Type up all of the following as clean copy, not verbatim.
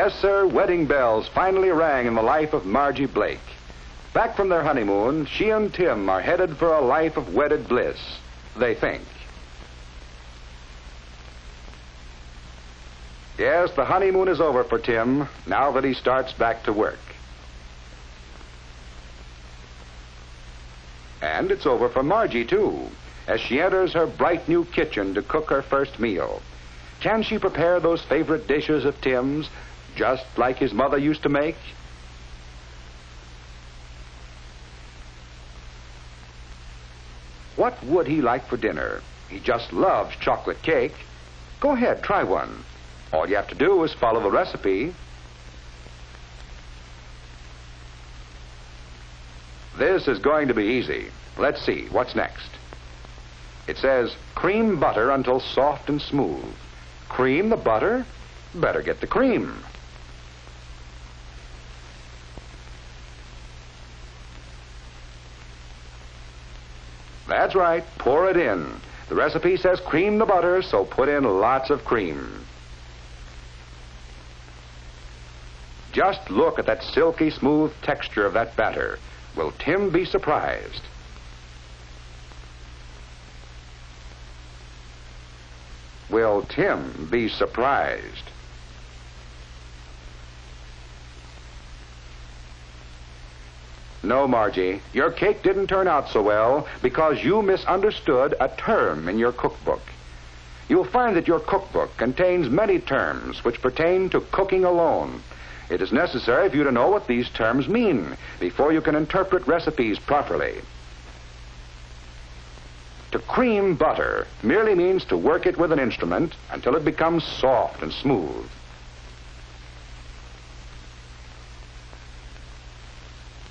Yes, sir, wedding bells finally rang in the life of Margie Blake. Back from their honeymoon, she and Tim are headed for a life of wedded bliss, they think. Yes, the honeymoon is over for Tim, now that he starts back to work. And it's over for Margie, too, as she enters her bright new kitchen to cook her first meal. Can she prepare those favorite dishes of Tim's, just like his mother used to make? What would he like for dinner? He just loves chocolate cake. Go ahead, try one. All you have to do is follow the recipe. This is going to be easy. Let's see, what's next? It says, cream butter until soft and smooth. Cream the butter? Better get the cream. That's right, pour it in. The recipe says cream the butter, so put in lots of cream. Just look at that silky smooth texture of that batter. Will Tim be surprised? Will Tim be surprised? No, Margie, your cake didn't turn out so well because you misunderstood a term in your cookbook. You'll find that your cookbook contains many terms which pertain to cooking alone. It is necessary for you to know what these terms mean before you can interpret recipes properly. To cream butter merely means to work it with an instrument until it becomes soft and smooth.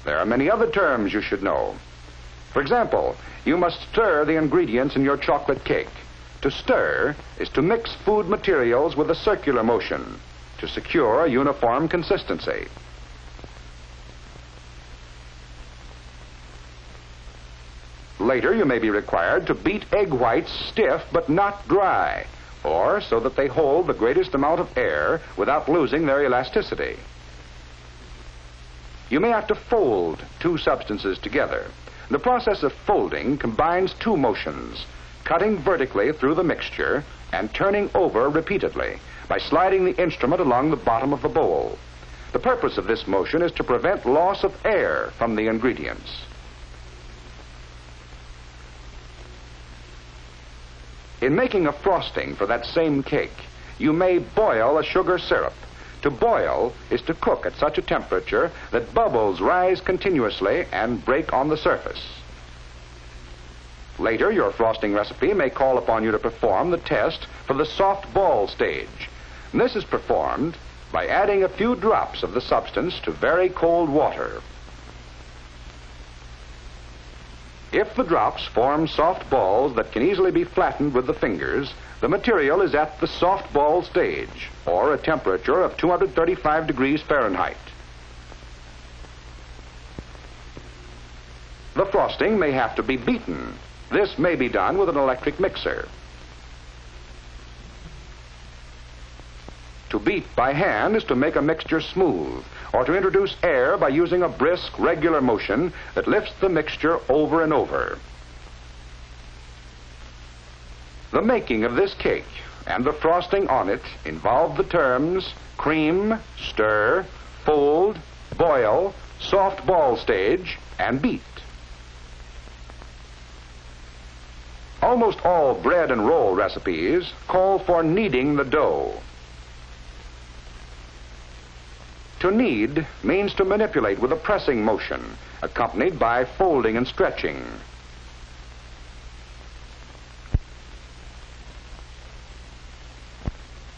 There are many other terms you should know. For example, you must stir the ingredients in your chocolate cake. To stir is to mix food materials with a circular motion to secure a uniform consistency. Later, you may be required to beat egg whites stiff but not dry, or so that they hold the greatest amount of air without losing their elasticity. You may have to fold two substances together. The process of folding combines two motions, cutting vertically through the mixture and turning over repeatedly by sliding the instrument along the bottom of the bowl. The purpose of this motion is to prevent loss of air from the ingredients. In making a frosting for that same cake, you may boil a sugar syrup. To boil is to cook at such a temperature that bubbles rise continuously and break on the surface. Later, your frosting recipe may call upon you to perform the test for the soft ball stage. And this is performed by adding a few drops of the substance to very cold water. If the drops form soft balls that can easily be flattened with the fingers, the material is at the soft ball stage, or a temperature of 235 degrees Fahrenheit. The frosting may have to be beaten. This may be done with an electric mixer. To beat by hand is to make a mixture smooth, or to introduce air by using a brisk, regular motion that lifts the mixture over and over. The making of this cake and the frosting on it involve the terms cream, stir, fold, boil, soft ball stage, and beat. Almost all bread and roll recipes call for kneading the dough. To knead means to manipulate with a pressing motion, accompanied by folding and stretching.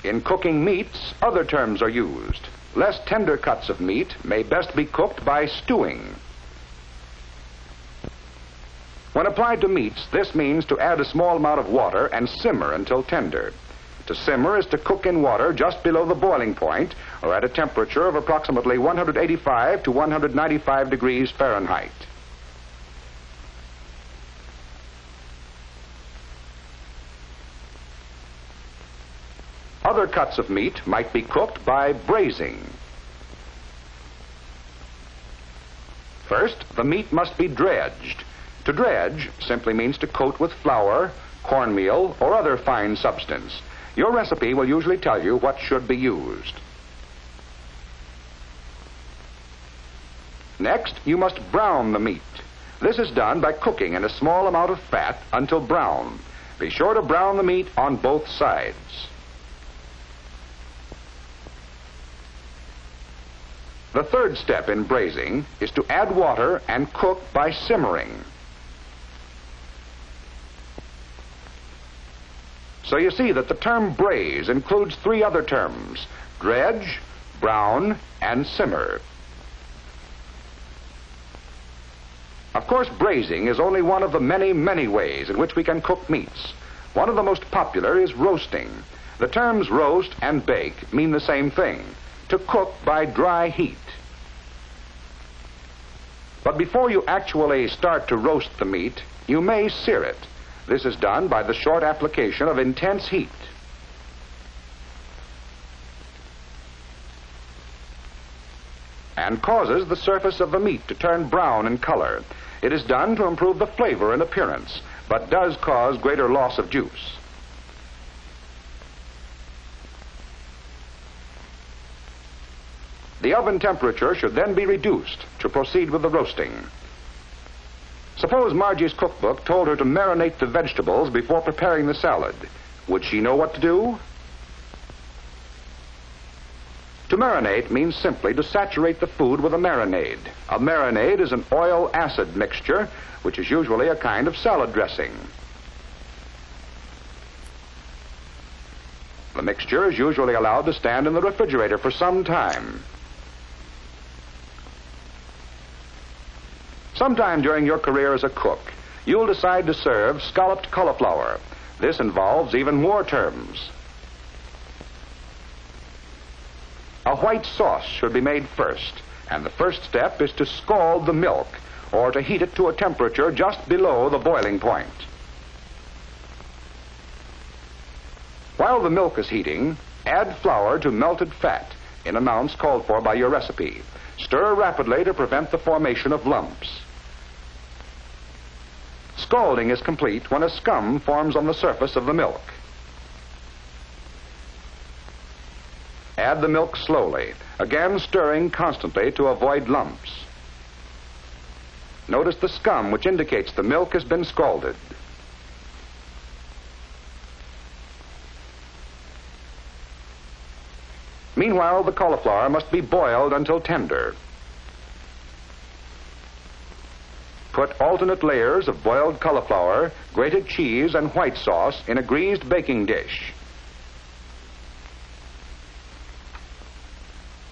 In cooking meats, other terms are used. Less tender cuts of meat may best be cooked by stewing. When applied to meats, this means to add a small amount of water and simmer until tender. To simmer is to cook in water just below the boiling point, or at a temperature of approximately 185 to 195 degrees Fahrenheit. Other cuts of meat might be cooked by braising. First, the meat must be dredged. To dredge simply means to coat with flour, cornmeal, or other fine substance. Your recipe will usually tell you what should be used. Next, you must brown the meat. This is done by cooking in a small amount of fat until brown. Be sure to brown the meat on both sides. The third step in braising is to add water and cook by simmering. So you see that the term braise includes three other terms: dredge, brown, and simmer. Of course, braising is only one of the many, many ways in which we can cook meats. One of the most popular is roasting. The terms roast and bake mean the same thing: to cook by dry heat. But before you actually start to roast the meat, you may sear it. This is done by the short application of intense heat. And causes the surface of the meat to turn brown in color. It is done to improve the flavor and appearance, but does cause greater loss of juice. The oven temperature should then be reduced to proceed with the roasting. Suppose Margie's cookbook told her to marinate the vegetables before preparing the salad. Would she know what to do? To marinate means simply to saturate the food with a marinade. A marinade is an oil-acid mixture, which is usually a kind of salad dressing. The mixture is usually allowed to stand in the refrigerator for some time. Sometime during your career as a cook, you'll decide to serve scalloped cauliflower. This involves even more terms. A white sauce should be made first, and the first step is to scald the milk, or to heat it to a temperature just below the boiling point. While the milk is heating, add flour to melted fat in amounts called for by your recipe. Stir rapidly to prevent the formation of lumps. Scalding is complete when a scum forms on the surface of the milk. Add the milk slowly, again stirring constantly to avoid lumps. Notice the scum, which indicates the milk has been scalded. Meanwhile, the cauliflower must be boiled until tender. Put alternate layers of boiled cauliflower, grated cheese, and white sauce in a greased baking dish.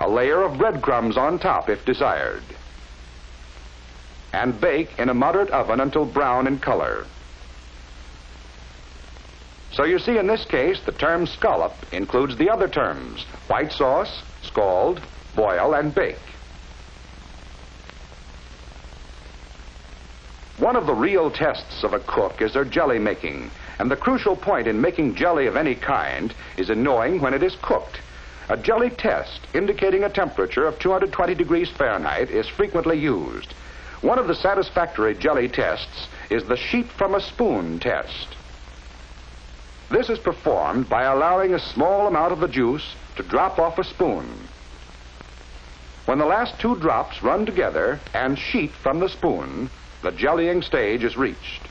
A layer of breadcrumbs on top if desired. And bake in a moderate oven until brown in color. So you see, in this case, the term scallop includes the other terms: white sauce, scald, boil, and bake. One of the real tests of a cook is their jelly making, and the crucial point in making jelly of any kind is in knowing when it is cooked. A jelly test indicating a temperature of 220 degrees Fahrenheit is frequently used. One of the satisfactory jelly tests is the sheep from a spoon test. This is performed by allowing a small amount of the juice to drop off a spoon. When the last two drops run together and sheet from the spoon, the jellying stage is reached.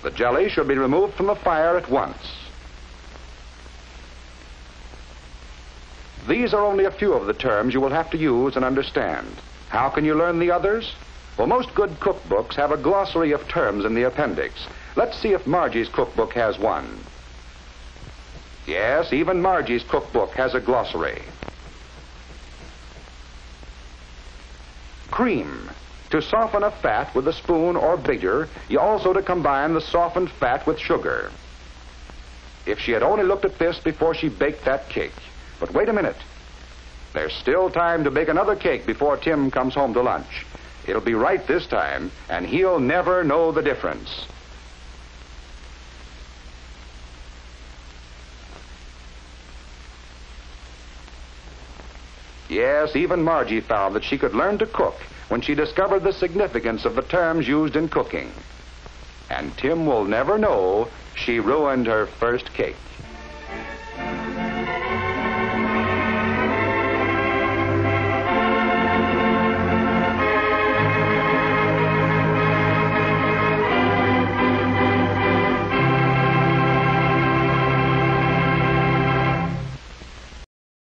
The jelly should be removed from the fire at once. These are only a few of the terms you will have to use and understand. How can you learn the others? Well, most good cookbooks have a glossary of terms in the appendix. Let's see if Margie's cookbook has one. Yes, even Margie's cookbook has a glossary. Cream. To soften a fat with a spoon or beater, you also to combine the softened fat with sugar. If she had only looked at this before she baked that cake. But wait a minute. There's still time to bake another cake before Tim comes home to lunch. It'll be right this time, and he'll never know the difference. Yes, even Margie found that she could learn to cook when she discovered the significance of the terms used in cooking. And Tim will never know she ruined her first cake.